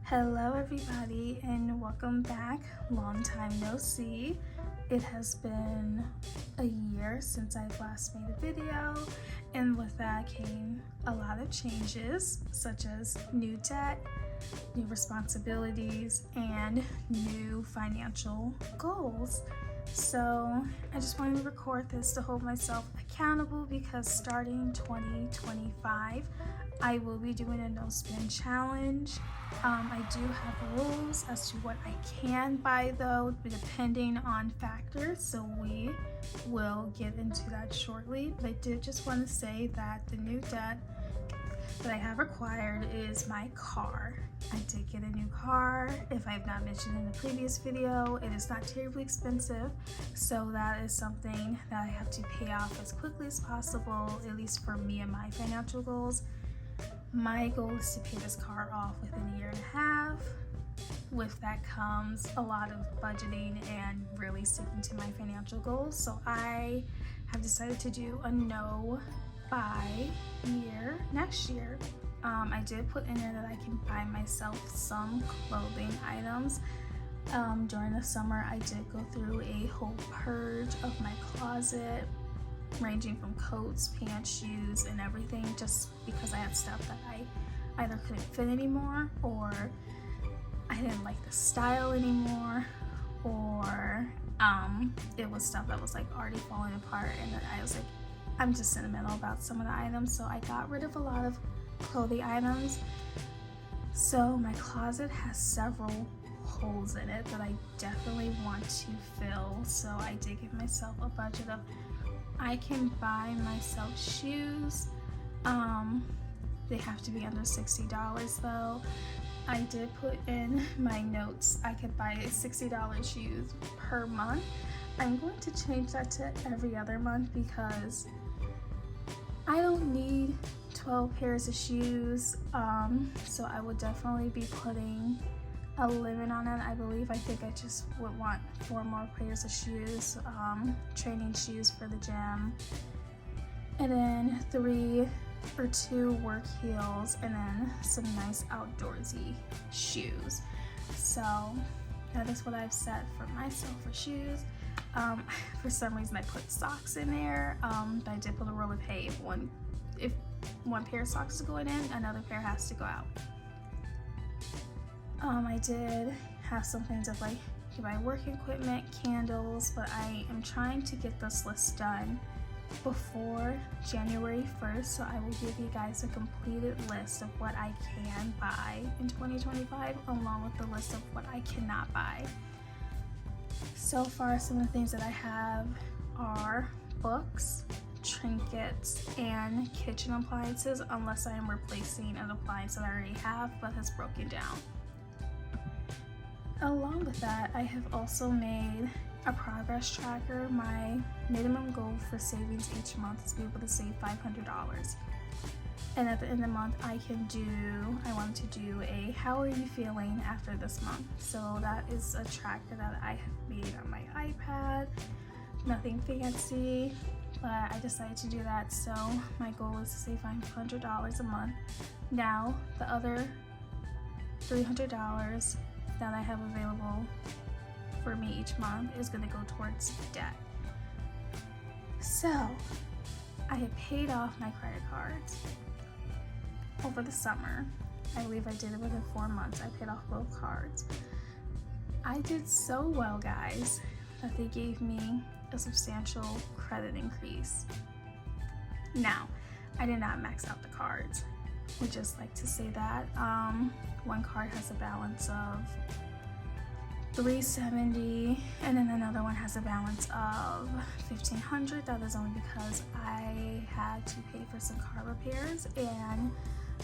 Hello everybody and welcome back. Long time no see. It has been a year since I've last made a video, and with that came a lot of changes such as new debt, new responsibilities, and new financial goals. So I just wanted to record this to hold myself accountable because starting 2025 I will be doing a no spend challenge. I do have rules as to what I can buy though, depending on factors, so we will get into that shortly. But I did just want to say that the new debt that I have acquired is my car. I did get a new car. If I have not mentioned in the previous video, it is not terribly expensive, so that is something that I have to pay off as quickly as possible, at least for me and my financial goals. My goal is to pay this car off within a year and a half. With that comes a lot of budgeting and really sticking to my financial goals. So I have decided to do a no buy year next year. I did put in there that I can buy myself some clothing items. During the summer, I did go through a whole purge of my closet, ranging from coats, pants, shoes, and everything, just because I had stuff that I either couldn't fit anymore, or I didn't like the style anymore, or it was stuff that was like already falling apart, and then I was like, I'm just sentimental about some of the items, so I got rid of a lot of clothing items. So my closet has several holes in it that I definitely want to fill, so I did give myself a budget of, I can buy myself shoes. They have to be under $60 though. I did put in my notes I could buy $60 shoes per month. I'm going to change that to every other month because I don't need 12 pairs of shoes, so I would definitely be putting a limit on it. I think I just would want 4 more pairs of shoes, training shoes for the gym, and then 3 or 2 work heels, and then some nice outdoorsy shoes. So that is what I've set for myself for shoes. For some reason I put socks in there, but I did put a rule of, hey, if one pair of socks is going in, another pair has to go out. I did have some things of like my work equipment, candles, but I am trying to get this list done before January 1st, so I will give you guys a completed list of what I can buy in 2025, along with the list of what I cannot buy. So far, some of the things that I have are books, trinkets, and kitchen appliances, unless I am replacing an appliance that I already have but has broken down. Along with that, I have also made a progress tracker. My minimum goal for savings each month is to be able to save $500. And at the end of the month, I wanted to do a how are you feeling after this month. So that is a tracker that I have made on my iPad. Nothing fancy, but I decided to do that. So my goal is to save $500 a month. Now, the other $300 that I have available for me each month is going to go towards debt. So I had paid off my credit cards over the summer. I believe I did it within 4 months. I paid off both cards. I did so well, guys, that they gave me a substantial credit increase. Now, I did not max out the cards. Would just like to say that one card has a balance of $370, and then another one has a balance of $1,500. That is only because I had to pay for some car repairs, and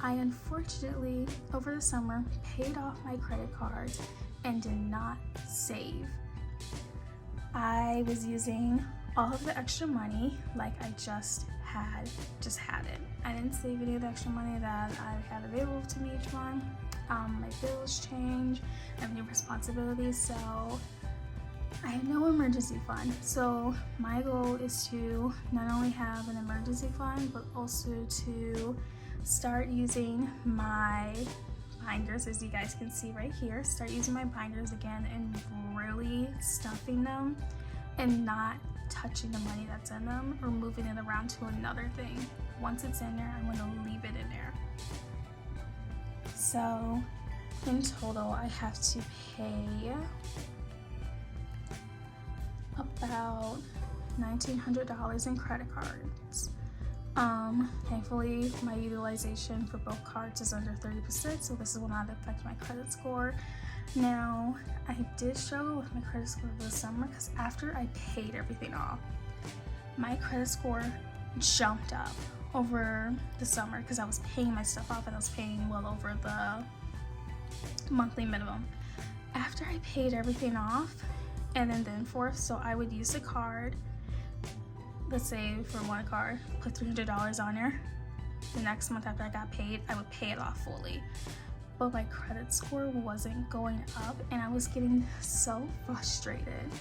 I unfortunately over the summer paid off my credit cards and did not save. I was using all of the extra money like I just had it. I didn't save any of the extra money that I had available to me each month. My bills change, I have new responsibilities, so I have no emergency fund. So my goal is to not only have an emergency fund, but also to start using my binders, as you guys can see right here. Start using my binders again and really stuffing them and not touching the money that's in them or moving it around to another thing. Once it's in there, I'm going to leave it in there. So in total, I have to pay about $1,900 in credit cards. Thankfully, my utilization for both cards is under 30%, so this will not affect my credit score. Now, I did struggle with my credit score over the summer because after I paid everything off, my credit score jumped up over the summer because I was paying my stuff off and I was paying well over the monthly minimum. After I paid everything off and then forth, so I would use the card, let's say for one card, put $300 on there. The next month after I got paid, I would pay it off fully. But my credit score wasn't going up and I was getting so frustrated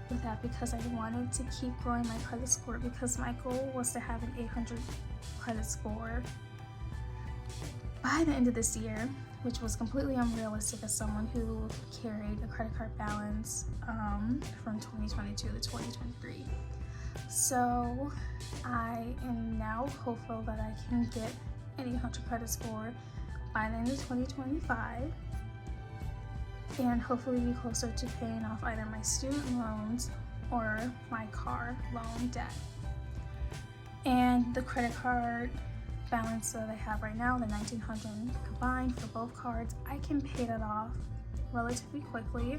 with that because I wanted to keep growing my credit score because my goal was to have an 800 credit score by the end of this year, which was completely unrealistic as someone who carried a credit card balance from 2022 to 2023. So I am now hopeful that I can get an 800 credit score by the end of 2025 and hopefully be closer to paying off either my student loans or my car loan debt. And the credit card balance that I have right now, the $1,900 combined for both cards, I can pay that off relatively quickly.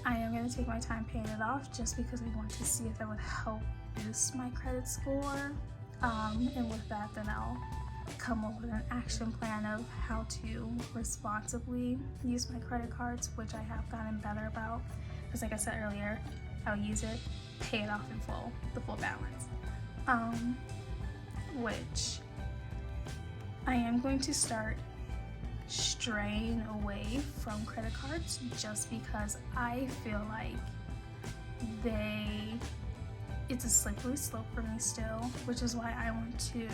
I am going to take my time paying it off just because I want to see if that would help boost my credit score. And with that, then I'll come up with an action plan of how to responsibly use my credit cards, which I have gotten better about. Because like I said earlier, I'll use it, pay it off in full, the full balance. Which I am going to start straying away from credit cards just because I feel like it's a slippery slope for me still, which is why I want to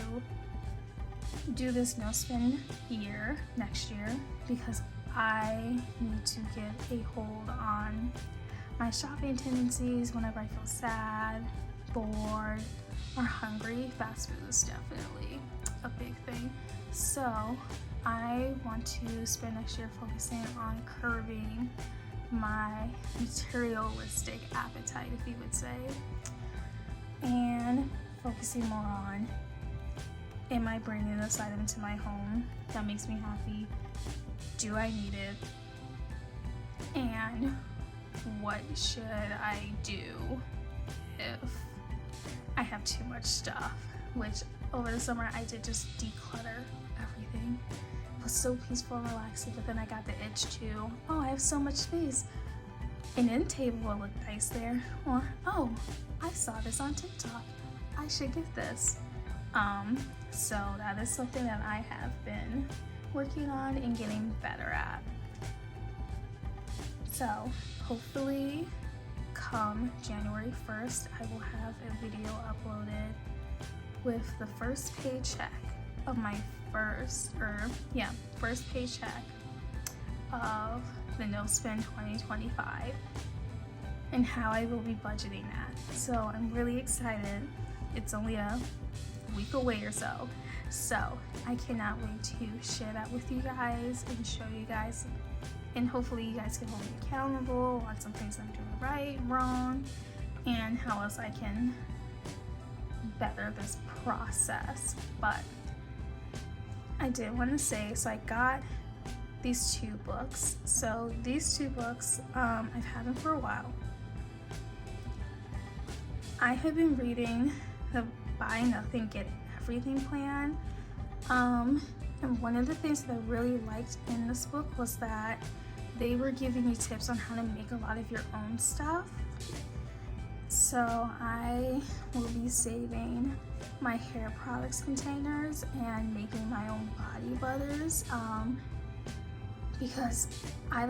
do this no spend year next year, because I need to get a hold on my shopping tendencies whenever I feel sad, bored, or hungry. Fast food is definitely a big thing. So I want to spend next year focusing on curbing my materialistic appetite, if you would say, and focusing more on, am I bringing this item into my home that makes me happy? Do I need it? And what should I do if I have too much stuff? Which over the summer I did just declutter everything. It was so peaceful and relaxing, but then I got the itch to, oh, I have so much space. An end table will look nice there. Or, oh, I saw this on TikTok. I should get this. So that is something that I have been working on and getting better at. So hopefully come January 1st, I will have a video uploaded with the first paycheck of my first paycheck of the No Spend 2025 and how I will be budgeting that. So I'm really excited. It's only a week away or so. So I cannot wait to share that with you guys and show you guys, and hopefully you guys can hold me accountable on some things I'm doing right, wrong, and how else I can better this process. But I did want to say, so I got these two books. So these two books, I've had them for a while. I have been reading the Buy Nothing, Get Everything plan. And one of the things that I really liked in this book was that they were giving you tips on how to make a lot of your own stuff. So I will be saving my hair products containers and making my own body butters, because I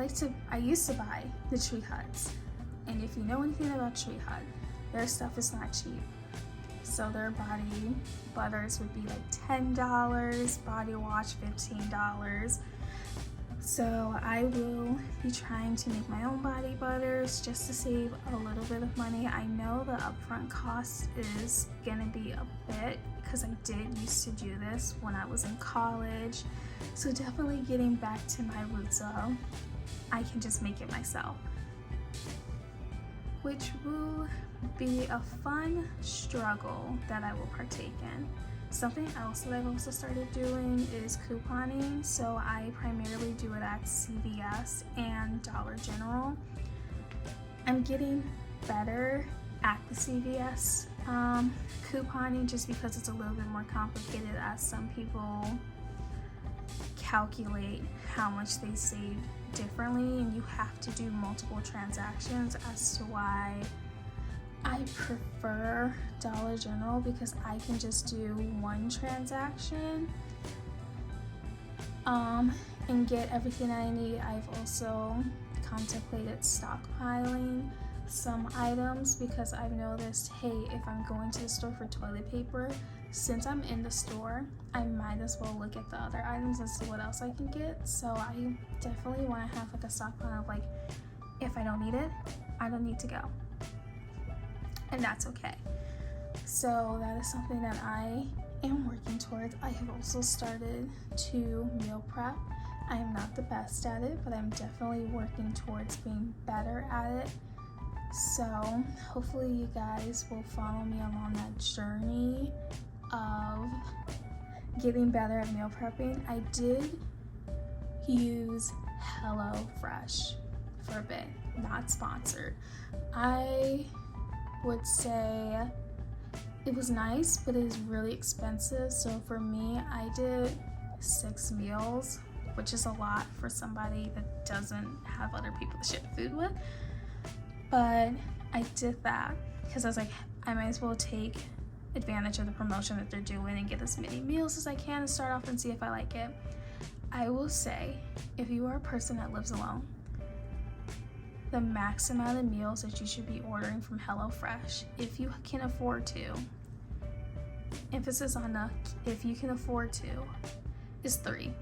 used to buy the Tree Huts, and if you know anything about Tree Hut, their stuff is not cheap. So their body butters would be like $10, body wash $15. So I will be trying to make my own body butters just to save a little bit of money. I know the upfront cost is gonna be a bit because I did used to do this when I was in college. So definitely getting back to my roots of I can just make it myself, which will be a fun struggle that I will partake in. Something else that I've also started doing is couponing. So I primarily do it at CVS and Dollar General. I'm getting better at the CVS couponing just because it's a little bit more complicated, as some people calculate how much they save differently and you have to do multiple transactions, as to why I prefer Dollar General, because I can just do one transaction and get everything I need. I've also contemplated stockpiling some items because I've noticed, hey, if I'm going to the store for toilet paper, since I'm in the store, I might as well look at the other items and see what else I can get. So I definitely want to have like a stockpile of, like, if I don't need it, I don't need to go. And that's okay. So that is something that I am working towards. I have also started to meal prep. I am not the best at it, but I'm definitely working towards being better at it. So hopefully you guys will follow me along that journey of getting better at meal prepping. I did use HelloFresh for a bit, not sponsored. I would say it was nice, but it is really expensive. So for me, I did 6 meals, which is a lot for somebody that doesn't have other people to share food with. But I did that because I was like, I might as well take advantage of the promotion that they're doing and get as many meals as I can and start off and see if I like it. I will say, if you are a person that lives alone, the max amount of meals that you should be ordering from HelloFresh, if you can afford to, emphasis on the if you can afford to, is 3.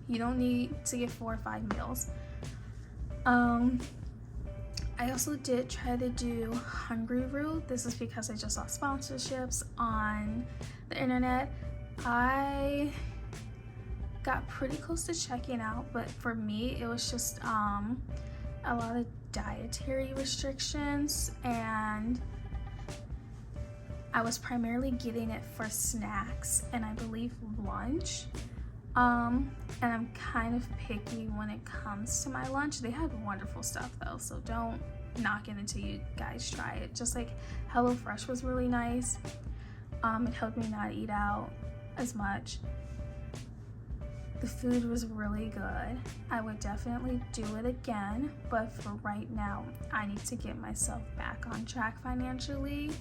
You don't need to get 4 or 5 meals. I also did try to do Hungry Root. This is because I just saw sponsorships on the internet. I got pretty close to checking out, but for me it was just a lot of dietary restrictions, and I was primarily getting it for snacks and I believe lunch. And I'm kind of picky when it comes to my lunch. They have wonderful stuff though, so don't knock it until you guys try it. Just like HelloFresh was really nice. It helped me not eat out as much. The food was really good. I would definitely do it again, but for right now, I need to get myself back on track financially.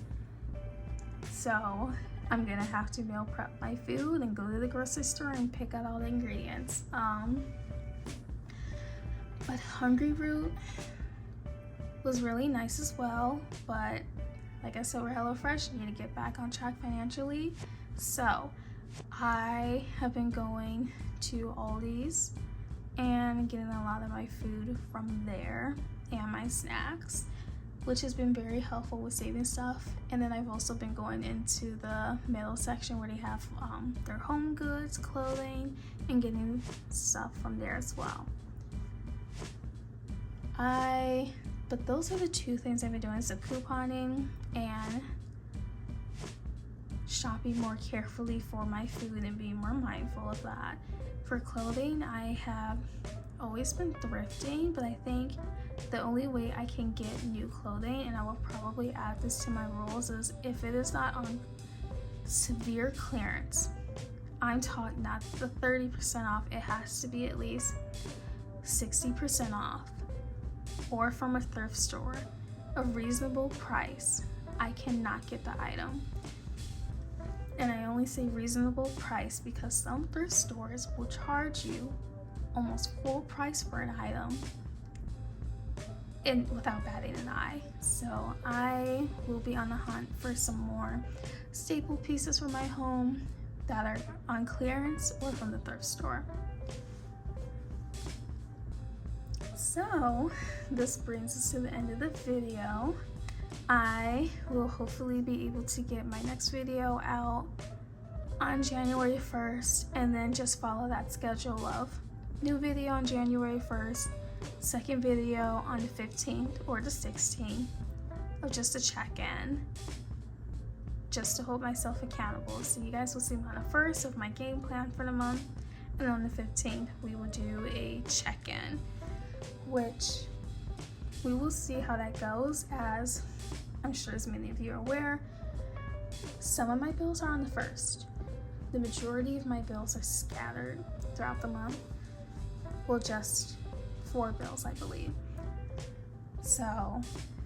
So I'm gonna have to meal prep my food and go to the grocery store and pick out all the ingredients. But Hungry Root was really nice as well, but like I said, we're HelloFresh, you need to get back on track financially. So I have been going to Aldi's and getting a lot of my food from there and my snacks, which has been very helpful with saving stuff. And then I've also been going into the middle section where they have their home goods, clothing, and getting stuff from there as well. But those are the 2 things I've been doing, so couponing and shopping more carefully for my food and being more mindful of that. For clothing, I have always been thrifting, but I think the only way I can get new clothing, and I will probably add this to my rules, is if it is not on severe clearance. I'm taught not the 30% off, it has to be at least 60% off, or from a thrift store, a reasonable price. I cannot get the item. And I only say reasonable price because some thrift stores will charge you almost full price for an item and without batting an eye. So I will be on the hunt for some more staple pieces for my home that are on clearance or from the thrift store. So this brings us to the end of the video. I will hopefully be able to get my next video out on January 1st, and then just follow that schedule of new video on January 1st, second video on the 15th or the 16th, of just a check-in, just to hold myself accountable. So you guys will see me on the 1st of my game plan for the month, and on the 15th we will do a check-in, which we will see how that goes. As I'm sure as many of you are aware, some of my bills are on the 1st. The majority of my bills are scattered throughout the month. Well, just 4 bills, I believe. So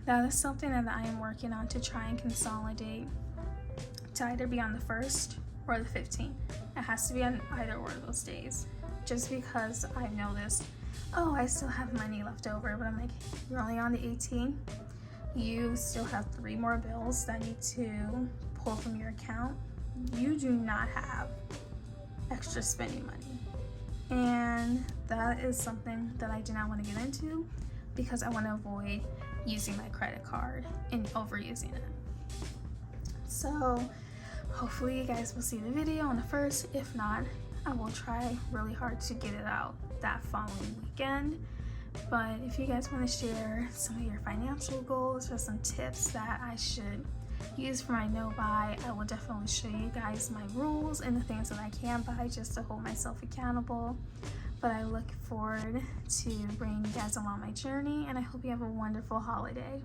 that is something that I am working on, to try and consolidate to either be on the 1st or the 15th. It has to be on either one of those days, just because I've noticed, oh, I still have money left over, but I'm like, you're only on the 18th. You still have 3 more bills that need to pull from your account. You do not have extra spending money. And that is something that I do not want to get into, because I want to avoid using my credit card and overusing it. So hopefully you guys will see the video on the 1st. If not, I will try really hard to get it out that following weekend. But if you guys want to share some of your financial goals or some tips that I should use for my no buy, I will definitely show you guys my rules and the things that I can buy, just to hold myself accountable. But I look forward to bringing you guys along my journey, and I hope you have a wonderful holiday.